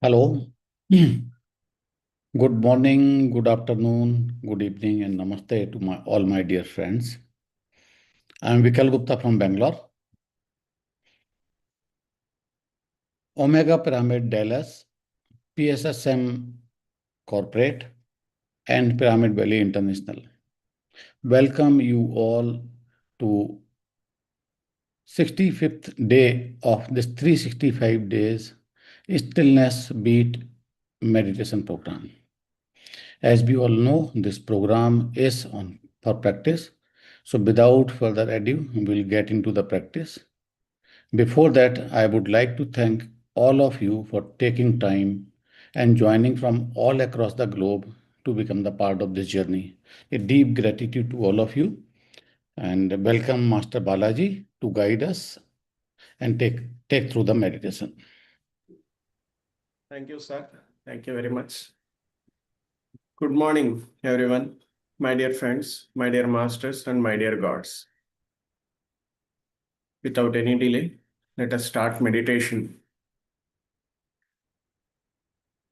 Hello. Good morning, good afternoon, good evening, and namaste to all my dear friends. I am Vikal Gupta from Bangalore. Omega Pyramid Dallas, PSSM Corporate, and Pyramid Valley International. Welcome you all to 65th day of this 365 days Stillness Beat meditation program. As we all know, this program is on for practice. So without further ado, we'll get into the practice. Before that, I would like to thank all of you for taking time and joining from all across the globe to become the part of this journey. A deep gratitude to all of you and welcome Master Balaji to guide us and take through the meditation. Thank you, sir. Thank you very much. Good morning, everyone, my dear friends, my dear masters, and my dear gods. Without any delay, let us start meditation.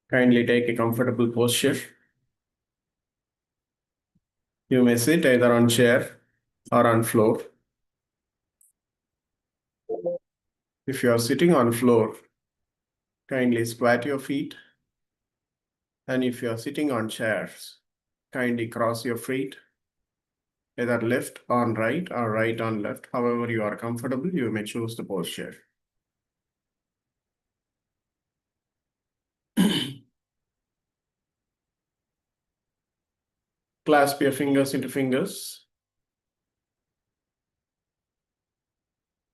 Kindly take a comfortable posture. You may sit either on chair or on floor. If you are sitting on floor, kindly squat your feet. And if you are sitting on chairs, kindly cross your feet, either left on right or right on left. However you are comfortable, you may choose the posture. Clasp your fingers into fingers.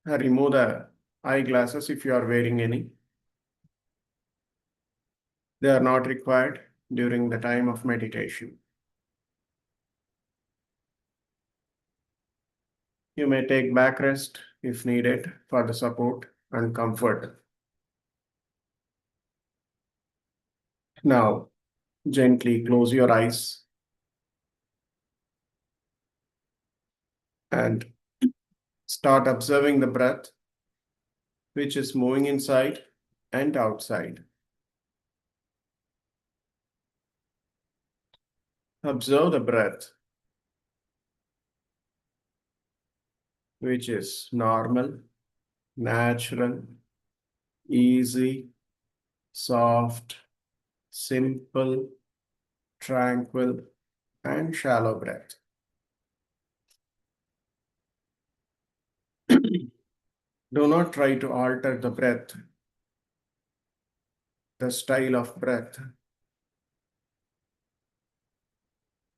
Remove the eyeglasses if you are wearing any. They are not required during the time of meditation. You may take back rest if needed for the support and comfort. Now, gently close your eyes and start observing the breath, which is moving inside and outside. Observe the breath, which is normal, natural, easy, soft, simple, tranquil, and shallow breath. Do not try to alter the breath, the style of breath.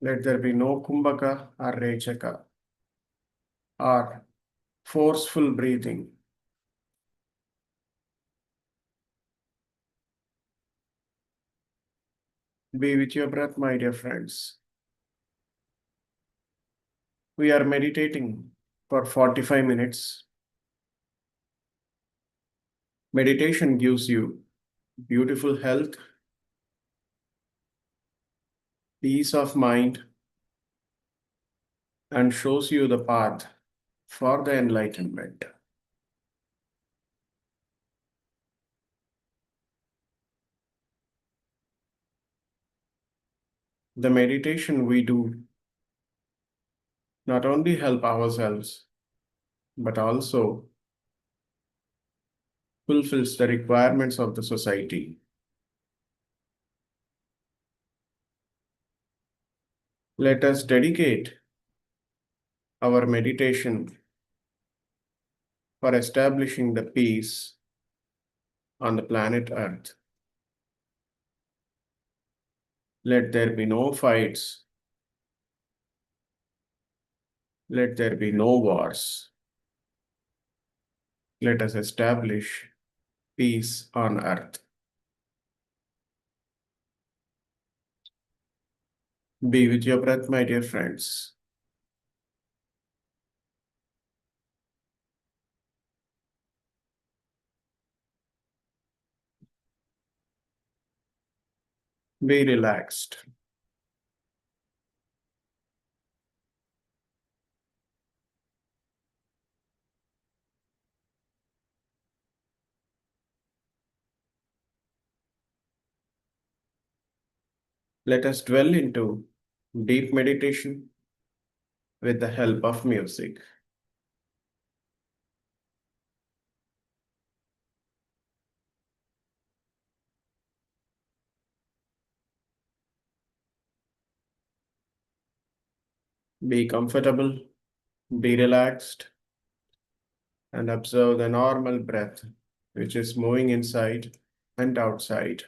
Let there be no kumbhaka or rechaka or forceful breathing. Be with your breath, my dear friends. We are meditating for 45 minutes. Meditation gives you beautiful health, peace of mind, and shows you the path for the enlightenment. The meditation we do not only help ourselves, but also fulfills the requirements of the society. Let us dedicate our meditation for establishing the peace on the planet Earth. Let there be no fights. Let there be no wars. Let us establish peace on Earth. Be with your breath, my dear friends. Be relaxed. Let us dwell into deep meditation with the help of music. Be comfortable, be relaxed, and observe the normal breath which is moving inside and outside.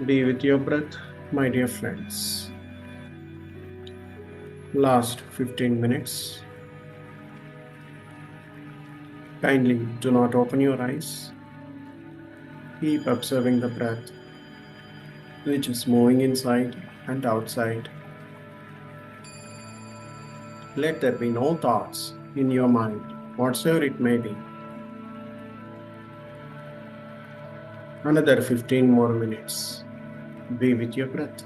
Be with your breath, my dear friends. Last 15 minutes. Kindly do not open your eyes. Keep observing the breath, which is moving inside and outside. Let there be no thoughts in your mind, whatsoever it may be. Another 15 more minutes. Be with your breath.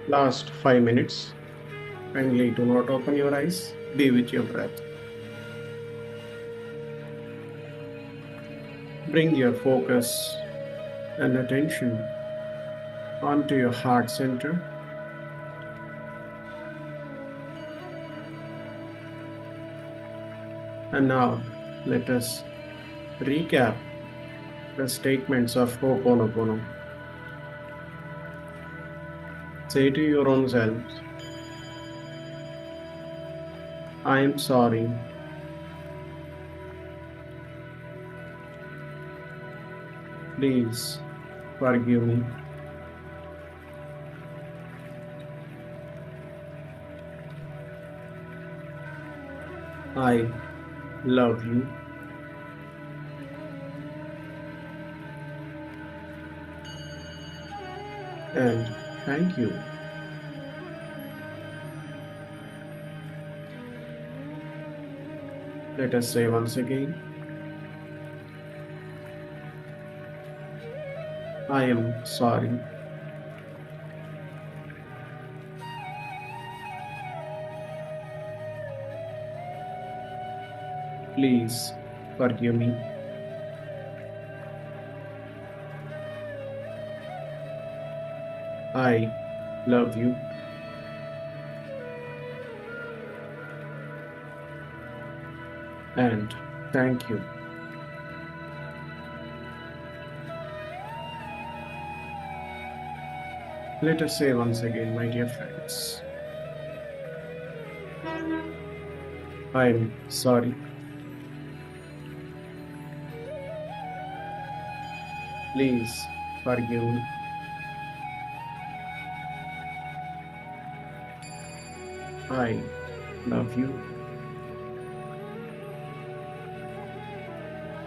Last 5 minutes. Kindly do not open your eyes. Be with your breath. Bring your focus and attention onto your heart center. And now let us recap the statements of Ho'oponopono. Say to your own self, I am sorry. Please forgive me. I love you. And thank you. Let us say once again, I am sorry. Please forgive me. I love you. And thank you. Let us say once again, my dear friends, I am sorry. Please forgive me. I love you.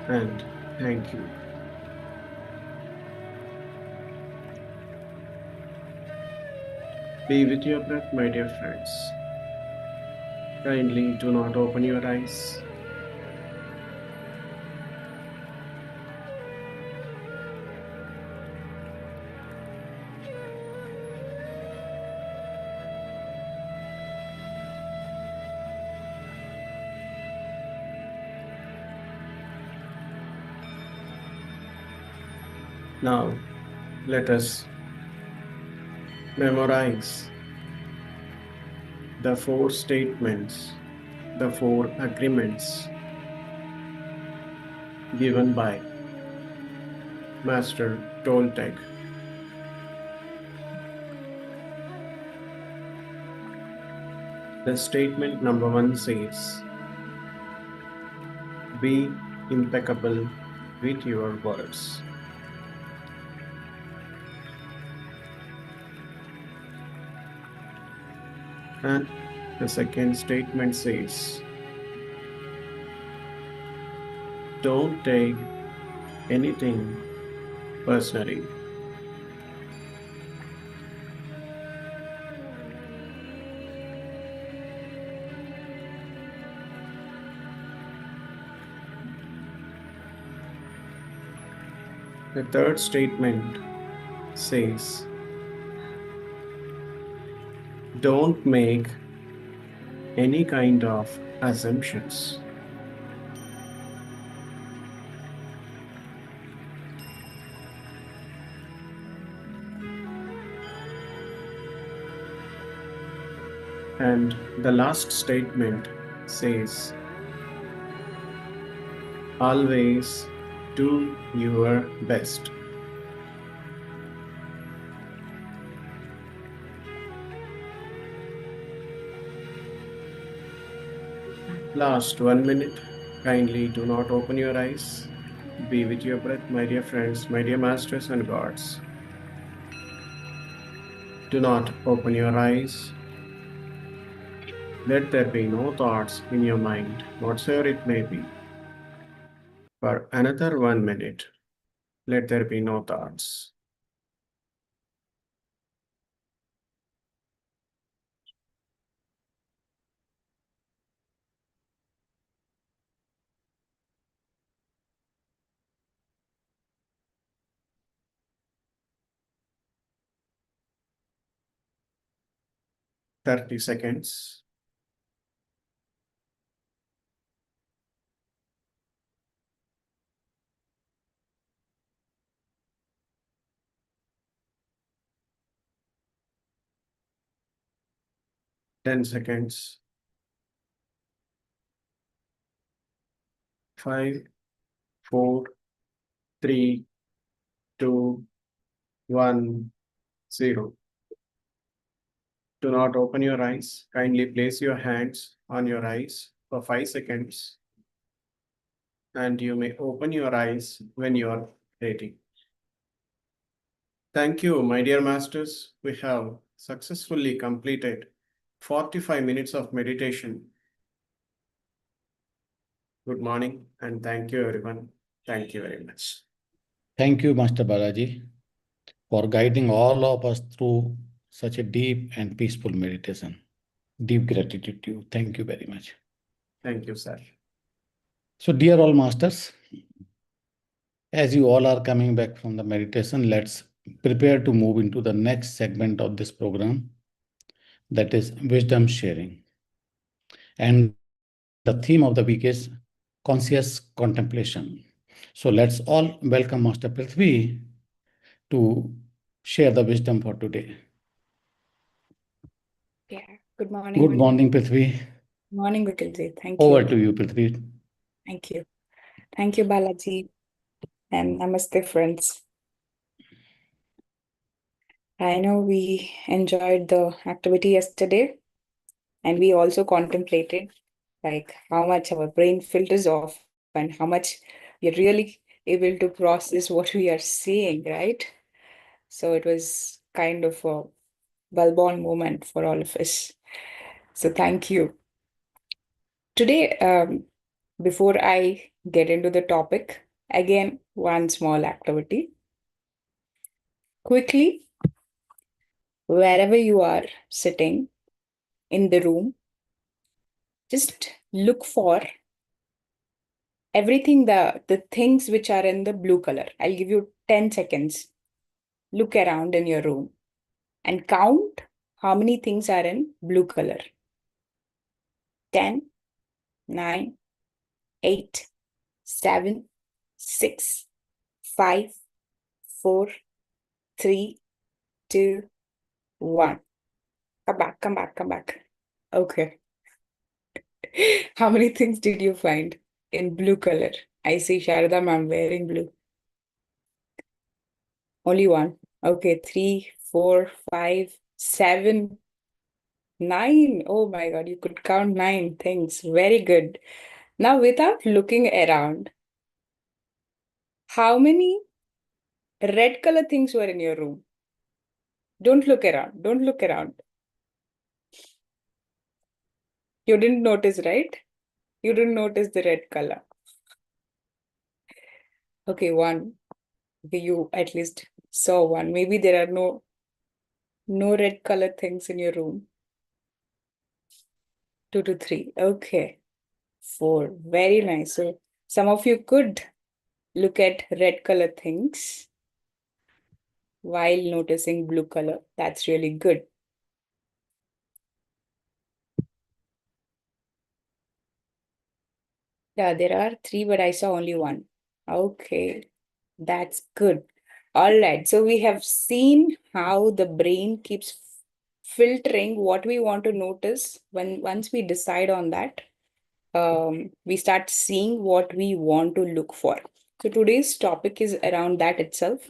And thank you. Be with your breath, my dear friends. Kindly do not open your eyes. Now, let us memorize the 4 statements, the 4 agreements given by Master Toltec. The statement number 1 says, be impeccable with your words. And the second statement says, don't take anything personally. The third statement says, don't make any kind of assumptions. And the last statement says, always do your best. Last 1 minute. Kindly do not open your eyes. Be with your breath, my dear friends, my dear masters and gods. Do not open your eyes. Let there be no thoughts in your mind, whatsoever it may be. For another 1 minute, let there be no thoughts. 30 seconds. Ten seconds. 5, 4, 3, 2, 1, 0. Do not open your eyes. Kindly place your hands on your eyes for 5 seconds. And you may open your eyes when you are ready. Thank you, my dear masters. We have successfully completed 45 minutes of meditation. Good morning and thank you, everyone. Thank you very much. Thank you, Master Balaji, for guiding all of us through such a deep and peaceful meditation. Deep gratitude to you. Thank you very much. Thank you, sir. So, dear all masters, as you all are coming back from the meditation, let's prepare to move into the next segment of this program, that is wisdom sharing. And the theme of the week is conscious contemplation. So let's all welcome Master Prithvi to share the wisdom for today. Yeah. Good morning. Good morning, Prithvi. Morning, Vikilji. Thank Over you. to you, Prithvi. Thank you. Thank you, Balaji. And namaste, friends. I know we enjoyed the activity yesterday, and we also contemplated like how much our brain filters off and how much we're really able to process what we are seeing, right? So it was kind of a well-born moment for all of us. So thank you. Today, before I get into the topic, again, one small activity. Quickly, wherever you are sitting in the room, just look for everything, the things which are in the blue color. I'll give you 10 seconds. Look around in your room and count how many things are in blue color. 10, 9, 8, 7, 6, 5, 4, 3, 2, 1. Come back, come back, come back. Okay. How many things did you find in blue color? I see Sharada ma'am wearing blue. Only one. Okay, 3, 4, 5, 7, 9. Oh my God, you could count 9 things. Very good. Now, without looking around, how many red color things were in your room? Don't look around. Don't look around. You didn't notice, right? You didn't notice the red color. Okay, one. Okay, you at least saw one. Maybe there are no red color things in your room. 2 to 3. Okay. 4. Very nice. So some of you could look at red color things while noticing blue color. That's really good. Yeah, there are 3, but I saw only one. Okay, that's good. All right, so we have seen how the brain keeps filtering what we want to notice. Once we decide on that, we start seeing what we want to look for. So today's topic is around that itself.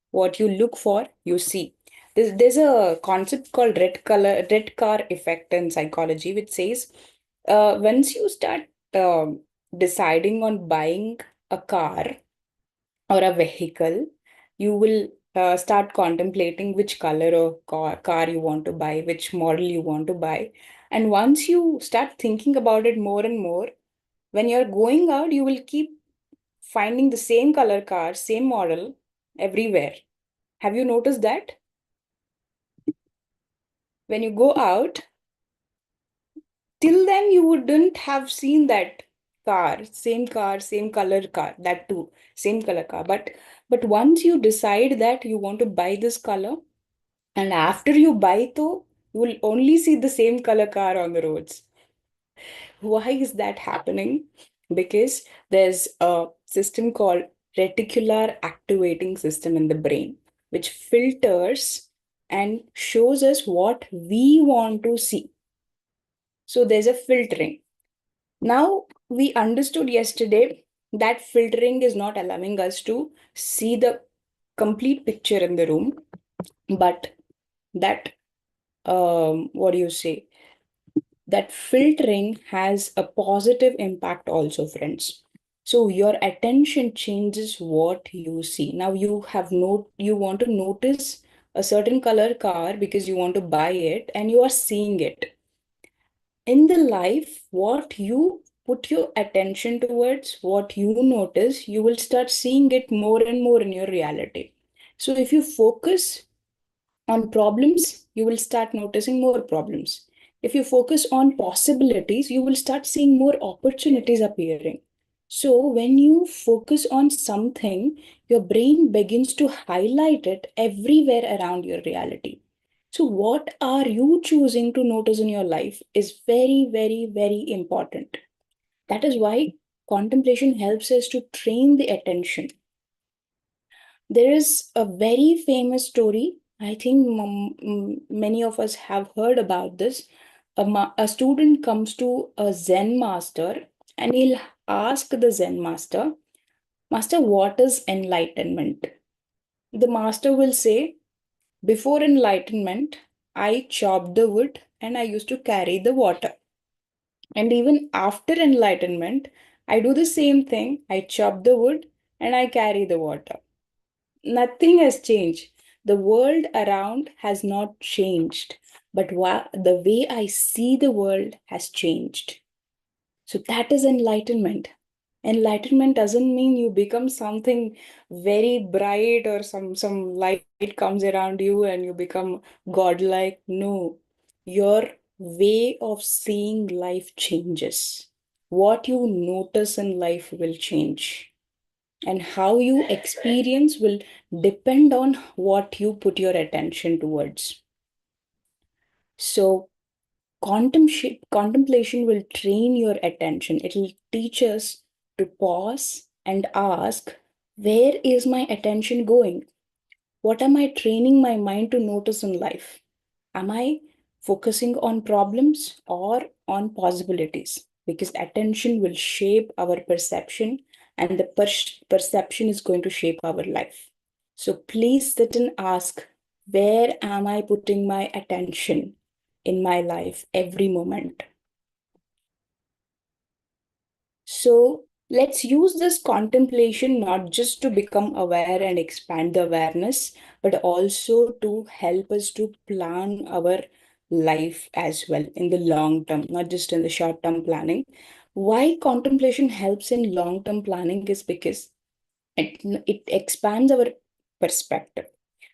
What you look for, you see. There's a concept called red car effect in psychology, which says once you start deciding on buying a car or a vehicle, you will start contemplating which color of car you want to buy, which model you want to buy. And once you start thinking about it more and more, when you're going out, you will keep finding the same color car, same model everywhere. Have you noticed that? When you go out, till then you wouldn't have seen that car, same color car, that too, same color car. But once you decide that you want to buy this color, and after you buy though, You will only see the same color car on the roads. Why is that happening? Because there's a system called reticular activating system in the brain, which filters and shows us what we want to see. So there's a filtering. Now, we understood yesterday that filtering is not allowing us to see the complete picture in the room, but that, what do you say? That filtering has a positive impact also, friends. So your attention changes what you see. Now you want to notice a certain color car because you want to buy it and you are seeing it. In the life, what you put your attention towards, what you notice, you will start seeing it more and more in your reality. So if you focus on problems, you will start noticing more problems. If you focus on possibilities, you will start seeing more opportunities appearing. So, when you focus on something, your brain begins to highlight it everywhere around your reality. So, what are you choosing to notice in your life is very, very, very important. That is why contemplation helps us to train the attention. There is a very famous story. I think many of us have heard about this. A student comes to a Zen master and he'll ask the Zen master, Master, what is enlightenment? The master will say, before enlightenment, I chopped the wood and I used to carry the water. And even after enlightenment, I do the same thing. I chop the wood and I carry the water. Nothing has changed. The world around has not changed, but the way I see the world has changed. So that is enlightenment. Enlightenment doesn't mean you become something very bright or some light comes around you and you become godlike. No, your way of seeing life changes. What you notice in life will change, and how you experience will depend on what you put your attention towards. So contemplation will train your attention. It will teach us to pause and ask, where is my attention going? What am I training my mind to notice in life? Am I focusing on problems or on possibilities? Because attention will shape our perception, and the perception is going to shape our life. So please sit and ask, where am I putting my attention in my life every moment? So let's use this contemplation not just to become aware and expand the awareness, but also to help us to plan our life as well in the long term, not just in the short term planning. Why contemplation helps in long term planning is because it expands our perspective.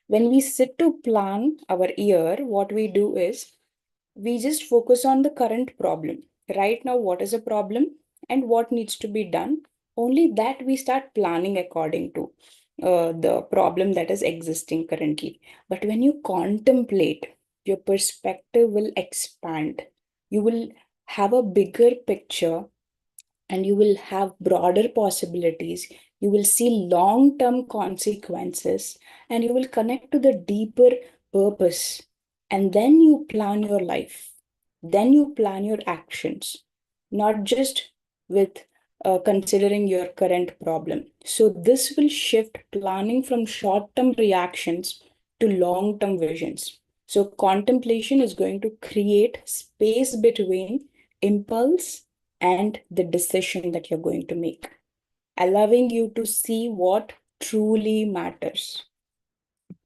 When we sit to plan our year, what we do is we just focus on the current problem. Right now, what is a problem and what needs to be done? Only that we start planning according to the problem that is existing currently. But when you contemplate, your perspective will expand. You will have a bigger picture and you will have broader possibilities. You will see long term consequences and you will connect to the deeper purpose. And then you plan your life. Then you plan your actions, not just with considering your current problem. So, this will shift planning from short term reactions to long term visions. So, contemplation is going to create space between impulse and the decision that you're going to make, allowing you to see what truly matters.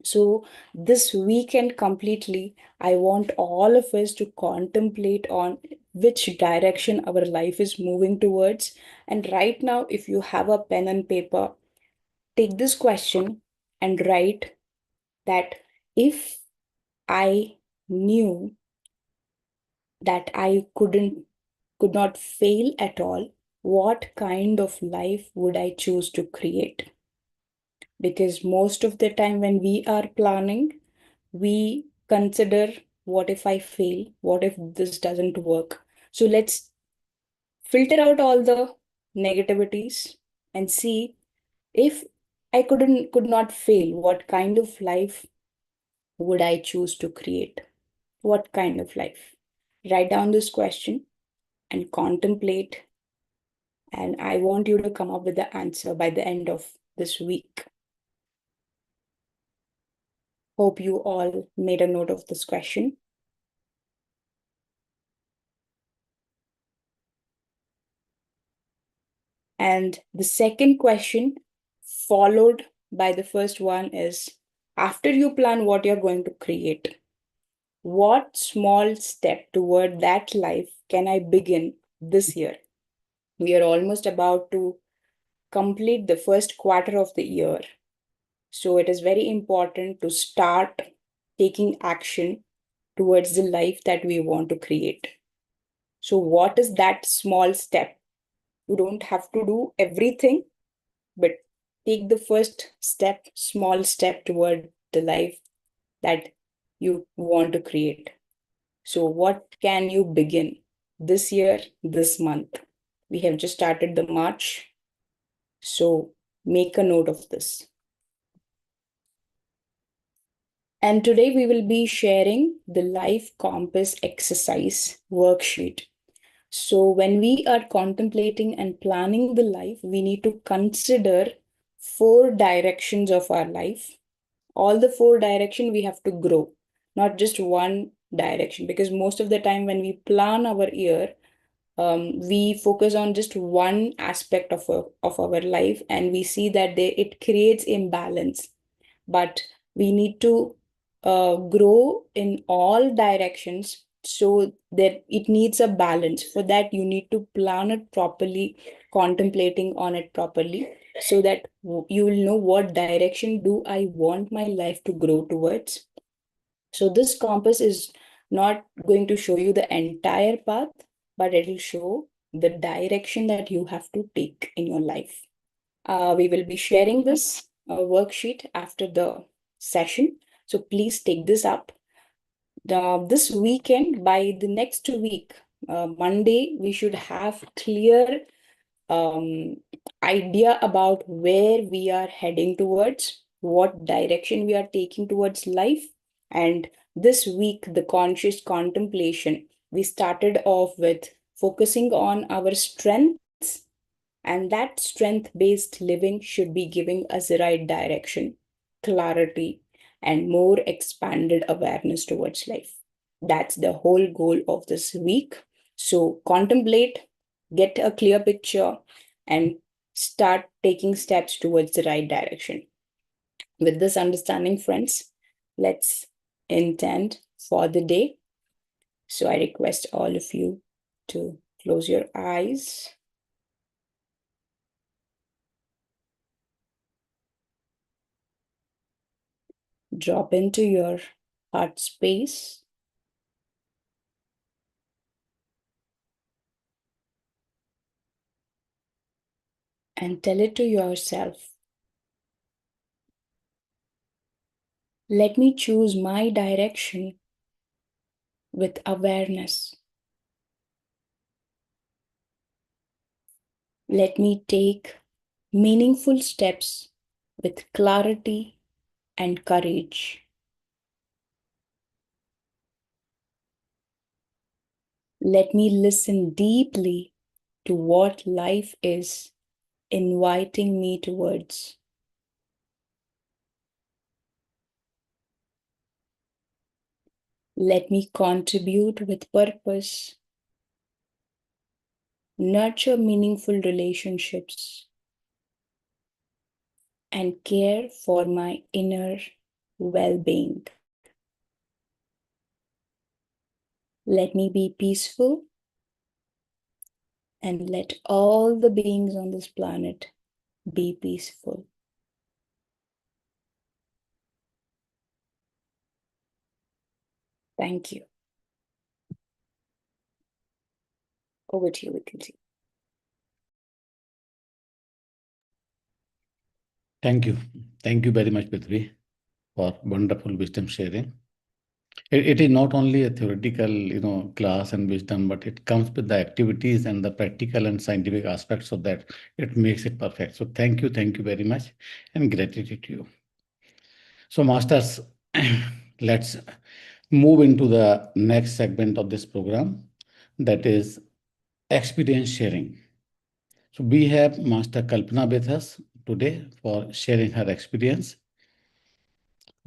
So, this weekend completely, I want all of us to contemplate on which direction our life is moving towards. And right now, if you have a pen and paper, take this question and write that if I knew that I could not fail at all, what kind of life would I choose to create? Because most of the time when we are planning, we consider What if I fail? What if this doesn't work? So let's filter out all the negativities and see if I could not fail, what kind of life would I choose to create? What kind of life? Write down this question and contemplate. And I want you to come up with the answer by the end of this week. Hope you all made a note of this question. And the second question, followed by the first one, is after you plan what you're going to create, what small step toward that life can I begin this year? We are almost about to complete the first quarter of the year. So it is very important to start taking action towards the life that we want to create. So what is that small step? You don't have to do everything, but take the first step, small step toward the life that you want to create. So what can you begin this year, this month? We have just started the March. So make a note of this. And today we will be sharing the Life Compass exercise worksheet. So when we are contemplating and planning the life, we need to consider 4 directions of our life. All the 4 directions we have to grow, not just one direction, because most of the time when we plan our year, we focus on just one aspect of our life and we see that it creates imbalance. But we need to grow in all directions, so that it needs a balance. For that, you need to plan it properly, contemplating on it properly, so that you will know what direction do I want my life to grow towards. So this compass is not going to show you the entire path, but it will show the direction that you have to take in your life. We will be sharing this worksheet after the session. So please take this up. This weekend, by the next week, Monday, we should have clear um, idea about where we are heading towards, what direction we are taking towards life. And this week, the conscious contemplation, we started off with focusing on our strengths, and that strength-based living should be giving us the right direction, clarity, and more expanded awareness towards life. That's the whole goal of this week. So contemplate, get a clear picture, and start taking steps towards the right direction. With this understanding, friends, let's intend for the day. So I request all of you to close your eyes. Drop into your heart space. And tell it to yourself, let me choose my direction with awareness. Let me take meaningful steps with clarity and courage. Let me listen deeply to what life is inviting me towards. Let me contribute with purpose, nurture meaningful relationships, and care for my inner well-being. Let me be peaceful, and let all the beings on this planet be peaceful. Thank you. Over to you, Vikriti. Thank you. Thank you very much, Prithvi, for wonderful wisdom sharing. It is not only a theoretical, class and wisdom, but it comes with the activities and the practical and scientific aspects so that it makes it perfect. So thank you very much, and gratitude to you. So masters, let's move into the next segment of this program, that is experience sharing. So we have Master Kalpana with us today for sharing her experience.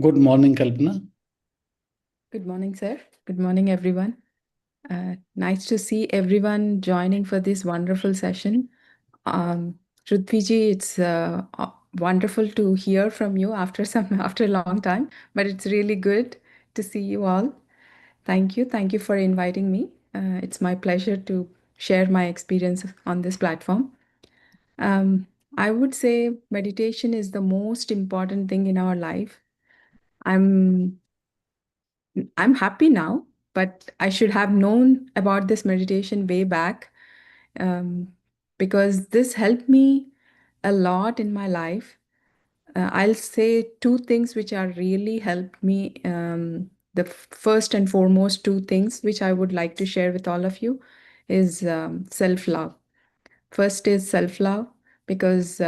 Good morning, Kalpana. Good morning, sir. Good morning, everyone. Nice to see everyone joining for this wonderful session. Prithviji, it's wonderful to hear from you after after a long time, but it's really good to see you all. Thank you. Thank you for inviting me. It's my pleasure to share my experience on this platform. I would say meditation is the most important thing in our life. I'm happy now, but I should have known about this meditation way back, um, because this helped me a lot in my life. I'll say two things which are really helped me. The first and foremost two things which I would like to share with all of you is self-love. First is self-love, because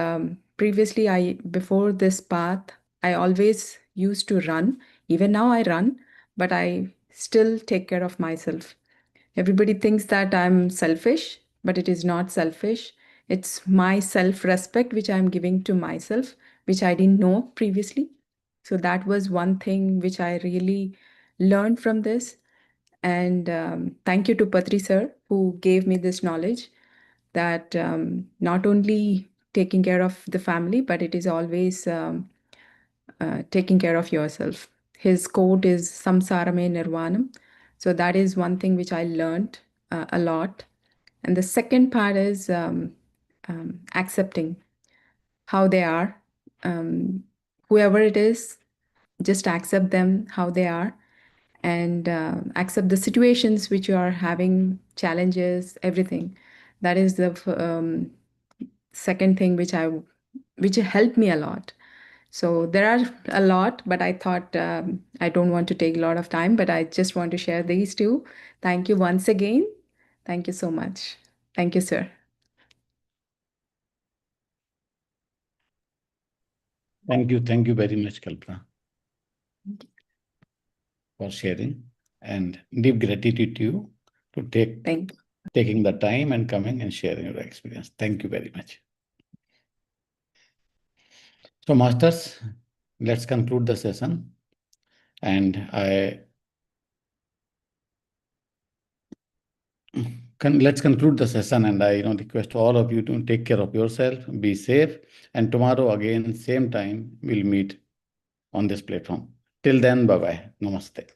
previously before this path, I always used to run. Even now I run, but I still take care of myself. Everybody thinks that I'm selfish, but it is not selfish. It's my self-respect which I'm giving to myself, which I didn't know previously. So that was one thing which I really learned from this. And thank you to Patri sir who gave me this knowledge that not only taking care of the family, but it is always taking care of yourself. His quote is samsarame nirvanam. So that is one thing which I learned a lot. And the second part is accepting how they are. Whoever it is, just accept them how they are, and accept the situations which you are having, challenges, everything. That is the second thing which helped me a lot. So there are a lot, but I thought I don't want to take a lot of time, but I just want to share these two. Thank you once again. Thank you so much. Thank you, sir. Thank you very much, Kalpana, for sharing, and deep gratitude to you to Thank you. taking the time and coming and sharing your experience. Thank you very much. So masters, let's conclude the session, and let's conclude the session, and I request all of you to take care of yourself, be safe, and tomorrow again same time we'll meet on this platform. Till then, bye bye, namaste.